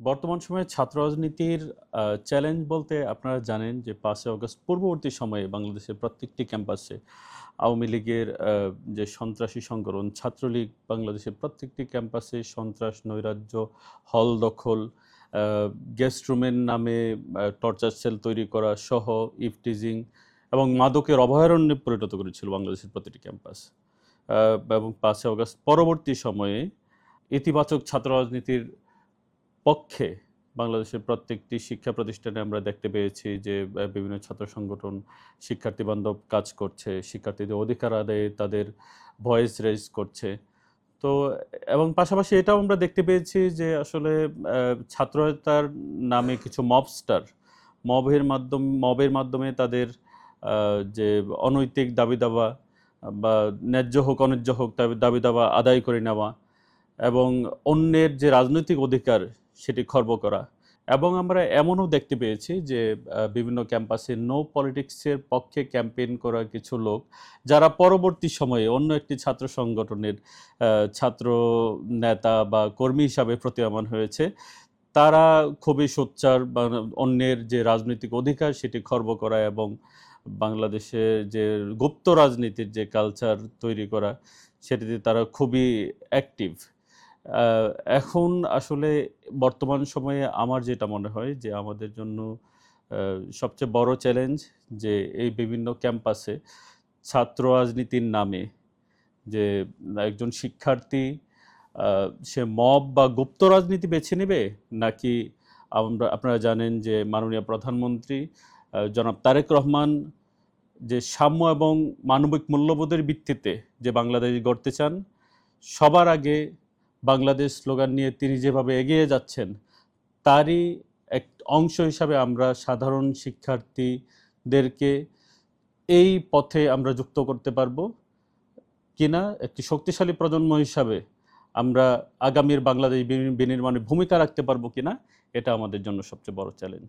বর্তমান সময়ে ছাত্র রাজনীতির চ্যালেঞ্জ বলতে আপনারা জানেন যে ৫ই আগস্ট পূর্ববর্তী সময়ে বাংলাদেশের প্রত্যেকটি ক্যাম্পাসে আওয়ামী লীগের যে সন্ত্রাসী সংগঠন ছাত্রলীগ বাংলাদেশের প্রত্যেকটি ক্যাম্পাসে সন্ত্রাস, নৈরাজ্য, হল দখল, আ গেস্ট রুমের নামে টর্চার সেল তৈরি করা সহ ইভটিজিং এবং মাদকের অভয়ারণ্যে পরিণত করেছিল বাংলাদেশের প্রতিটি ক্যাম্পাস। আ এবং ৫ই আগস্ট পরবর্তী সময়ে ইতিবাচক ছাত্র রাজনীতির পক্ষে বাংলাদেশের প্রত্যেকটি শিক্ষা প্রতিষ্ঠানে আমরা দেখতে পেয়েছি যে বিভিন্ন ছাত্র সংগঠন শিক্ষার্থী বান্ধব কাজ করছে, শিক্ষার্থীদের অধিকার আদায়ে তাদের ভয়েস রেইজ করছে। তো এবং পাশাপাশি এটাও আমরা দেখতে পেয়েছি যে আসলে ছাত্রতার নামে কিছু মবস্টার মবের মাধ্যমে তাদের যে অনৈতিক দাবি-দাওয়া বা ন্যায্য হোক অন্যায্য হোক দাবি-দাওয়া আদায় করে নেওয়া এবং অন্যের যে রাজনৈতিক অধিকার সেটি খর্ব করা। এবং আমরা এমনও দেখতে পেয়েছি যে বিভিন্ন ক্যাম্পাসে নো পলিটিক্সের পক্ষে ক্যাম্পেইন করা কিছু লোক যারা পরবর্তী সময়ে অন্য একটি ছাত্র সংগঠনের ছাত্র নেতা বা কর্মী হিসাবে প্রতীয়মান হয়েছে। তারা খুবই সোচ্চার বা অন্যের যে রাজনৈতিক অধিকার সেটি খর্ব করা এবং বাংলাদেশের যে গুপ্ত রাজনীতির যে কালচার তৈরি করা সেটিতে তারা খুবই অ্যাক্টিভ। আ এখন আসলে বর্তমান সময়ে আমার যেটা মনে হয় যে আমাদের জন্য আ সবচেয়ে বড় চ্যালেঞ্জ যে এই বিভিন্ন ক্যাম্পাসে ছাত্র রাজনীতির নামে যে একজন শিক্ষার্থী আ সে মব বা গুপ্ত রাজনীতি বেছে নেবে নাকি আপনারা জানেন যে মাননীয় প্রধানমন্ত্রী জনাব তারেক রহমান যে সাম্য এবং মানবিক মূল্যবোধের ভিত্তিতে যে বাংলাদেশ গড়তে চান, সবার আগে বাংলাদেশ স্লোগান নিয়ে তিনি যেভাবে এগিয়ে যাচ্ছেন, তারই এক অংশ হিসাবে আমরা সাধারণ শিক্ষার্থীদেরকে এই পথে আমরা যুক্ত করতে পারবো কিনা, একটি শক্তিশালী প্রজন্ম হিসাবে আমরা আগামীর বাংলাদেশ বিনির্মাণে ভূমিকা রাখতে পারবো কিনা, এটা আমাদের জন্য সবচেয়ে বড় চ্যালেঞ্জ।